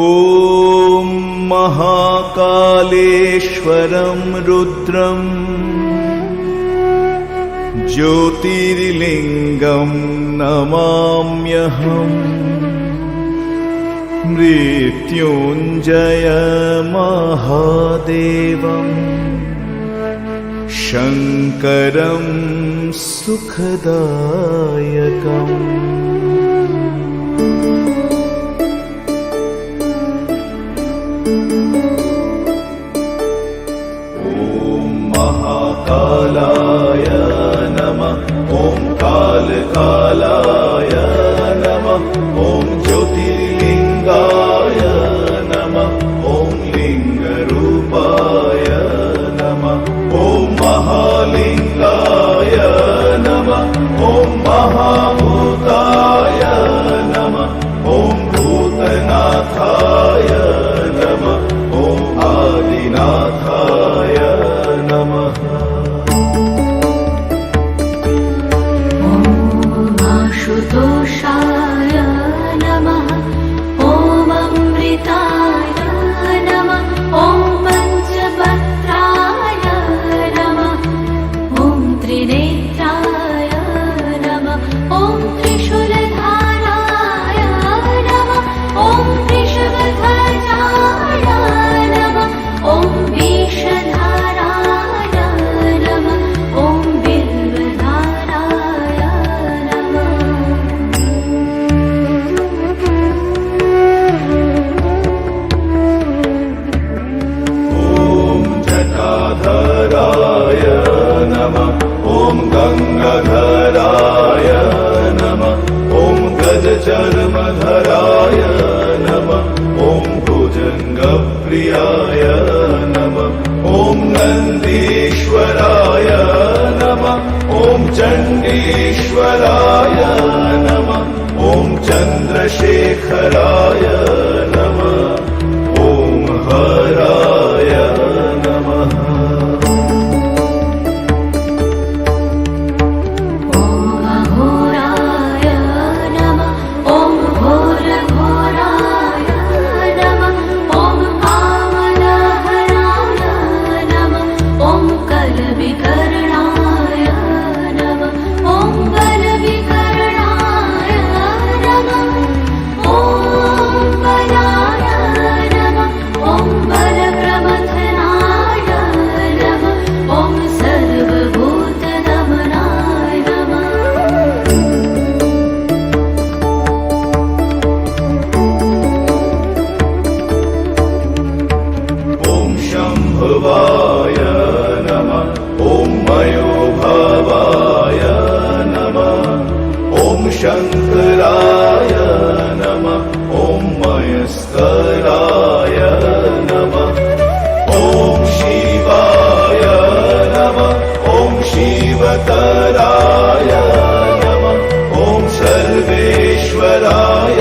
ॐ महाकालेश्वरं रुद्रं ज्योतिर्लिङ्गं नमाम्यहम् मृत्युञ्जय महादेवम् शङ्करं सुखदायकम्। कालाय नमः। ॐ कालकालाय नमः। ॐ ज्योतिर्लिङ्गाय नमः। ॐ लिङ्गरूपाय नमः। ॐ महालिङ्गाय नमः। ॐ महाभूताय नमः। ॐ भूतनाथाय नमः। ॐ आदिनाथाय नमः। दोषाय नमः। ॐ अमृताय नमः। ॐ पञ्चपत्राय नमः। ॐ त्रिनेत्राय नमः। ॐ त्रिशूलधाराय नमः। ॐ वृषभध्वजाय नमः। ॐ विषधाराय नमः। ॐ बिल्वधाराय नमः। जटाधराय नमः। ॐ गङ्गाधराय नमः। ॐ गजचर्मधराय नमः। ॐ भुजङ्गप्रियाय नमः। ॐ नन्दीश्वराय नमः। ॐ चण्डीश्वराय नमः। ॐ चन्द्रशेखराय नमः। ॐ हराय नमः। घोराय नमः। ॐ घोरघोराय नमः। ॐ कामलहराय नमः। ॐ कलविकरणाय नमः। ॐ बलविकरणाय नमः। ॐ बलाय नमः। ॐ बलप्रमथनाय नमः। ॐ सर्वभूतदमनाय नमः। ॐ शम्भवाय नमः। ॐ मयोभवाय नमः। ॐ शङ्कराय नमः। ॐ मयस्कराय नमः। ॐ शिवाय नमः। ॐ शिवतराय नमः। ॐ सर्वेश्वराय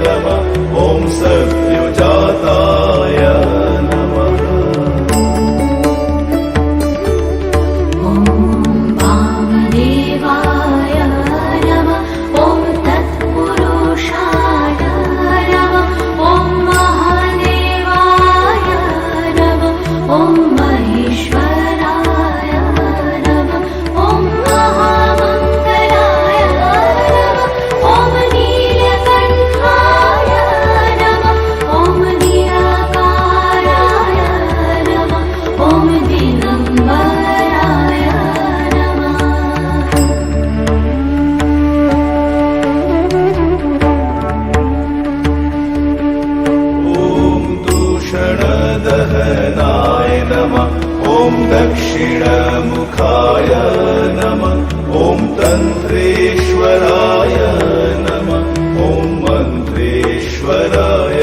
नमः। ॐ सद्योजाताय नमः। ॐ वामदेवाय नमः। ॐ तत्पुरुषाय नमः। ॐ महादेवाय नमः। ॐ महेश्वराय नमः। ॐ महामङ्गलाय नमः। ॐ नीलकण्ठाय नमः। ॐ निराकाराय नमः। ॐ दिगम्बराय नमः। ॐ दूषणदहनाय नमः। ॐ दक्षिणमुखाय नमः। ॐ तन्त्रेश्वराय नमः। ॐ मन्त्रेश्वराय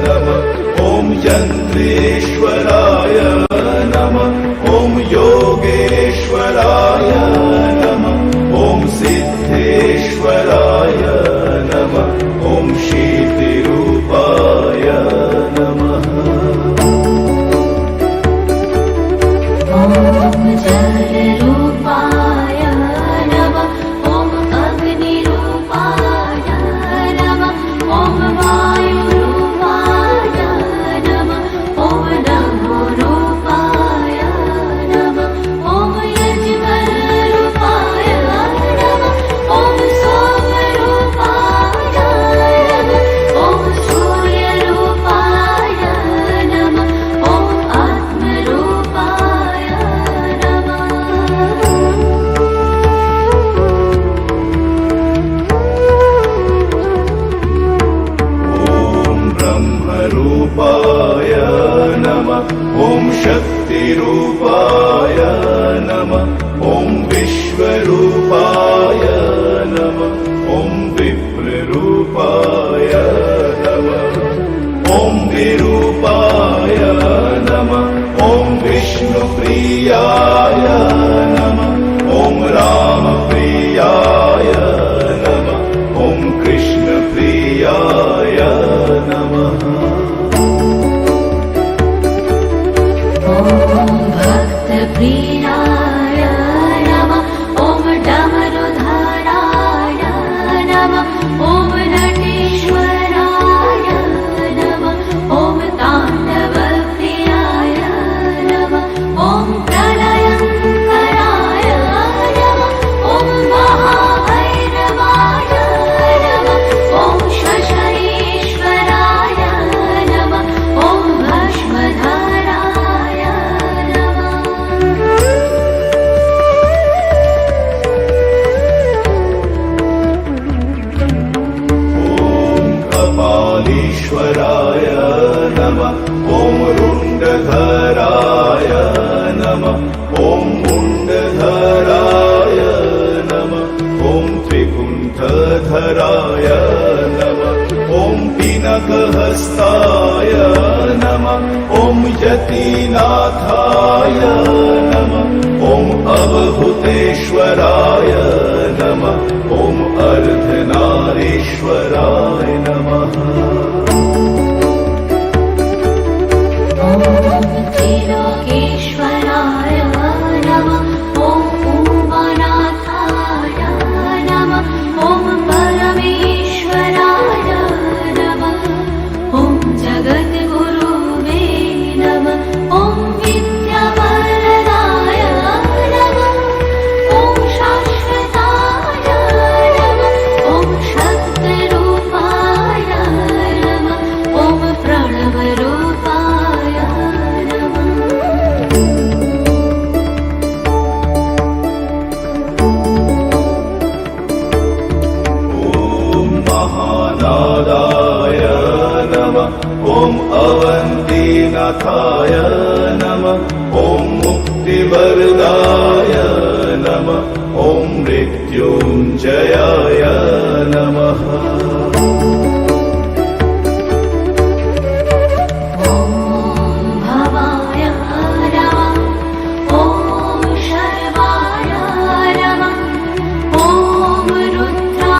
नमः। ॐ यन्त्रेश्वराय नमः। ॐ योगेश्वराय नमः। ॐ सिद्धेश्वराय नमः। ॐ शीतिरूपाय नमः। ॐ जलरूपाय ब्रह्मरूपाय नमः ॐ शक्तिरूपाय नमः ॐ विश्वरूपाय नमः ॐ विप्ररूपाय नमः ॐ विरूपाय नमः ॐ विष्णुप्रियाय नमः ॐ रामप्रियाय नमः ॐ कृष्णप्रियाय नमः ॐ भक्तप्रियाय नमः ॐ डमरुधराय नमः ॐ नटेश्वराय नमः ॐ ताण्डवप्रियाय नमः ॐ प्रलयङ्कराय नमः ॐ महाभैरवाय नमः ॐ शशैश्वराय नमः ॐ भस्मधराय नमः ॐ कपालीश्वराय नमः ॐ रुण्डधराय नमः ॐ मुण्डधराय नमः ॐ त्रिकुण्ठधराय नमः ॐ पिनकहस्ताय नमः ॐ यतिनाथाय नमः ॐ अवभूतेश्वराय नमः ॐ अर्धनारीश्वराय नमः ॐ त्रिलोकेश्वराय नमः ॐ उमानाथाय नमः ॐ परमेश्वराय नमः ॐ जगद्गुरुवे नमः ॐ विद्यावरदाय नमः ॐ शाश्वताय नमः ॐ शक्तिरूपाय नमः ॐ प्रणवरूपाय नमः ॐ महानादाय नमः ॐ अवन्तीनाथाय नमः ॐ मुक्तिवरदाय नमः ॐ मृत्युञ्जयाय नमः ॐ